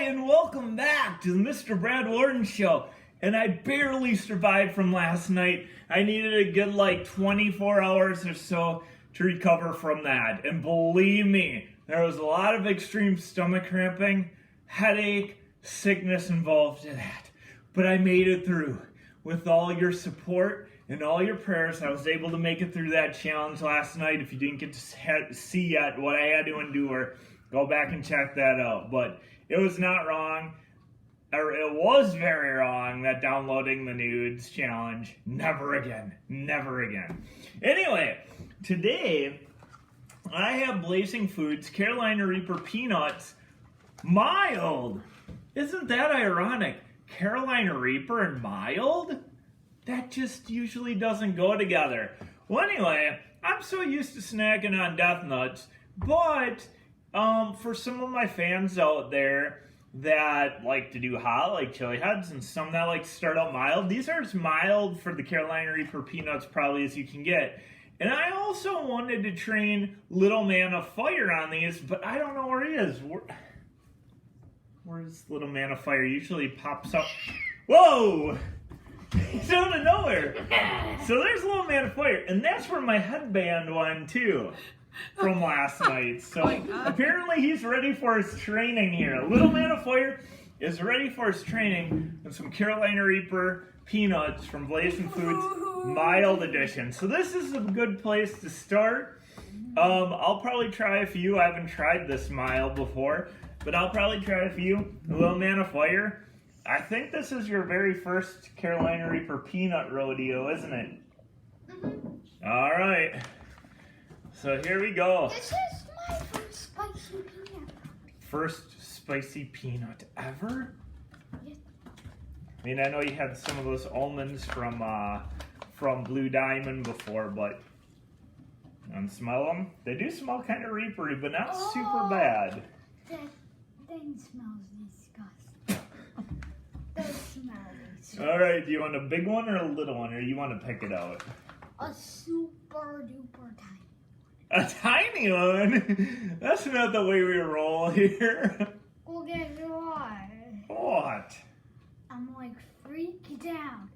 and welcome back to the Mr. Brad Worden Show. And I barely survived from last night. I needed a good 24 hours or so to recover from that. And believe me, there was a lot of extreme stomach cramping, headache, sickness involved in that. But I made it through. With all your support and all your prayers, I was able to make it through that challenge last night. If you didn't get to see yet what I had to endure, go back and check that out. But it was not wrong, or it was very wrong, that downloading the nudes challenge. Never again. Never again. Anyway, today I have Blazing Foods Carolina Reaper Peanuts mild. Isn't that ironic? Carolina Reaper and mild? That just usually doesn't go together. Well, anyway, I'm so used to snacking on Death Nuts, but for some of my fans out there that like to do hot, like chili heads, and some that like to start out mild, these are as mild for the Carolina Reaper Peanuts probably as you can get. And I also wanted to train Little Man of Fire on these, but I don't know where he is. Where's Little Man of Fire? Usually pops up. Whoa! He's out of nowhere. So there's Little Man of Fire, and that's where my headband went too from last night. So apparently he's ready for his training here. Little Man of Fire is ready for his training with some Carolina Reaper Peanuts from Blazing Foods Mild Edition. So this is a good place to start. I'll probably try a few. I haven't tried this mild before, but I'll probably try a few. Little Man of Fire. I think this is your very first Carolina Reaper Peanut rodeo, isn't it? Mm-hmm. All right. So here we go. This is my first spicy peanut. First spicy peanut ever? Yes. I mean, I know you had some of those almonds from Blue Diamond before, but smell them. They do smell kind of reapery, but not super bad. That thing smells disgusting. That smells disgusting. All right, do you want a big one or a little one, or you want to pick it out? A super duper tiny. A tiny one? That's not the way we roll here. Well, guess what? What? I'm freaked out.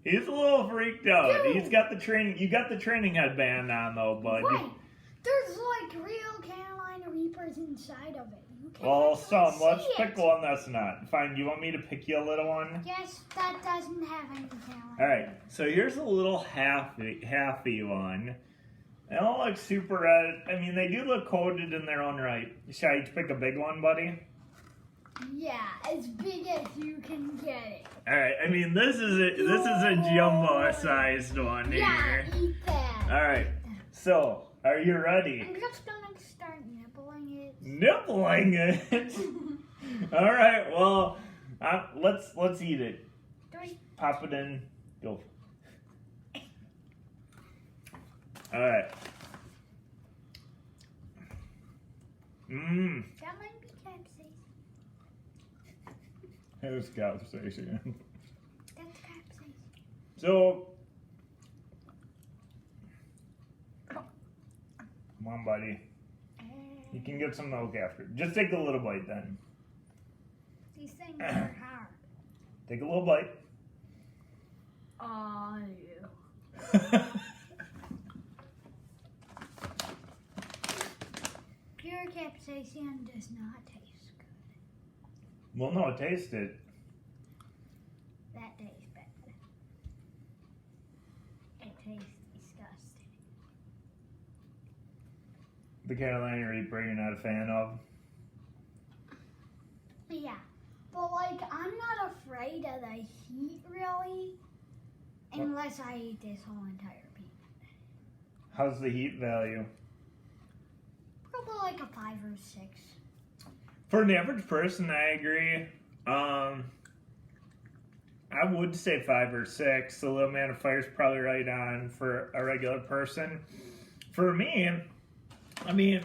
He's a little freaked out. Dude. He's got the training. You got the training headband on though, bud. Right. There's real Carolina Reapers inside of it. You can't Well, some. Let's see pick one that's not. Fine. Do you want me to pick you a little one? Yes, that doesn't have any Carolina. All right. So here's a little halfy one. They don't look super red. I mean, they do look coated in their own right. Should I pick a big one, buddy? Yeah, as big as you can get it. All right. I mean, this is a jumbo-sized one here. Yeah, eat that. All right. So, are you ready? I'm just gonna start nibbling it. Nibbling it. All right. Well, let's eat it. 3. Pop it in. Go. All right. Mmm. That might be capsaicin. It was capsaicin. That's capsaicin. So, come on, buddy. You can get some milk after. Just take a little bite then. These things are hard. Take a little bite. Oh, yeah. Pure capsaicin does not taste good. Well, no, taste it. That tastes bad. It tastes disgusting. The Carolina Reaper you're not a fan of? Yeah, but I'm not afraid of the heat really, unless I eat this whole entire peanut. How's the heat value? Probably a 5 or 6. For an average person, I agree. I would say 5 or 6. The Little Man of Fire is probably right on for a regular person. For me, I mean,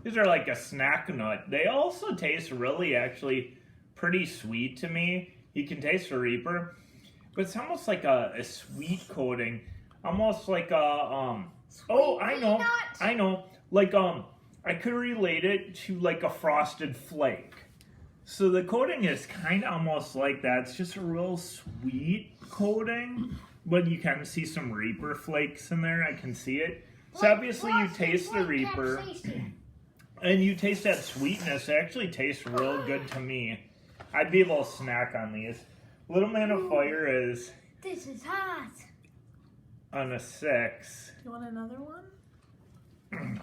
these are like a snack nut. They also taste really, actually, pretty sweet to me. You can taste the Reaper, but it's almost like a sweet coating, almost like a oh, I know. Like I could relate it to like a Frosted Flake. So the coating is kind of almost like that. It's just a real sweet coating, but you kind of see some Reaper flakes in there. I can see it. So obviously you taste the Reaper, and you taste that sweetness. It actually tastes real good to me. I'd be able to snack on these. Little Man of Fire is This is hot. on a 6. You want another one?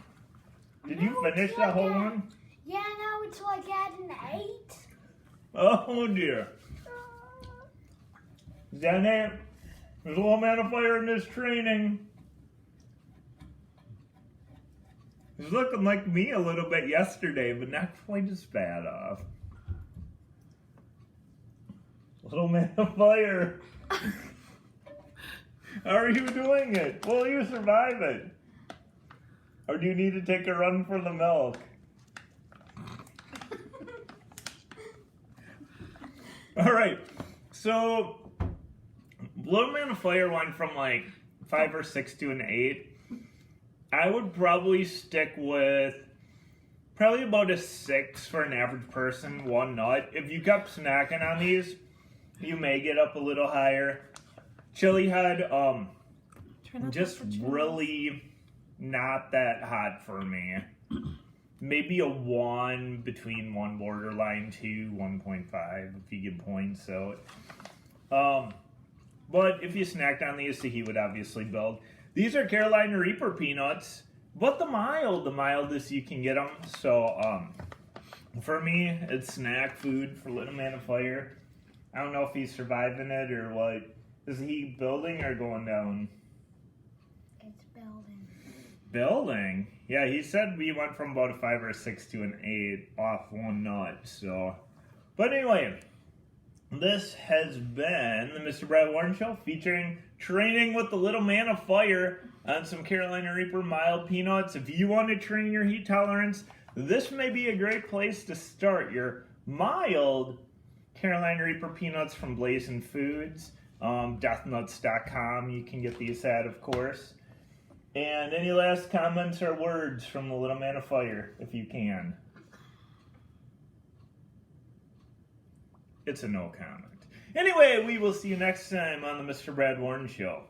Did you finish that whole one? Yeah, now it's like at an 8. Oh dear. Dang it. There's a Little Man of Fire in this training. He's looking like me a little bit yesterday, but not quite as bad off. Little Man of Fire. How are you doing it? Will you survive it? Or do you need to take a run for the milk? Alright, so Little Man of Fire went from like 5 or 6 to an 8. I would probably stick with probably about a 6 for an average person, one nut. If you kept snacking on these, you may get up a little higher. Chili Head, just really not that hot for me. Maybe a 1 between 1 borderline 2, 1.5 if you get points. So, but if you snacked on these, he would obviously build. These are Carolina Reaper peanuts, but the mildest you can get them. So, for me, it's snack food for Little Man of Fire. I don't know if he's surviving it or what. Is he building or going down? It's building. Building? Yeah, he said we went from about a 5 or a 6 to an 8 off one nut. So, but anyway, this has been the Mr. Brad Worden Show featuring training with the Little Man of Fire on some Carolina Reaper mild peanuts. If you want to train your heat tolerance, this may be a great place to start your mild Carolina Reaper peanuts from Blazing Foods. Deathnuts.com, you can get these at, of course. And any last comments or words from the Little Man of Fire, if you can? It's a no comment. Anyway, we will see you next time on the Mr. Brad Worden Show.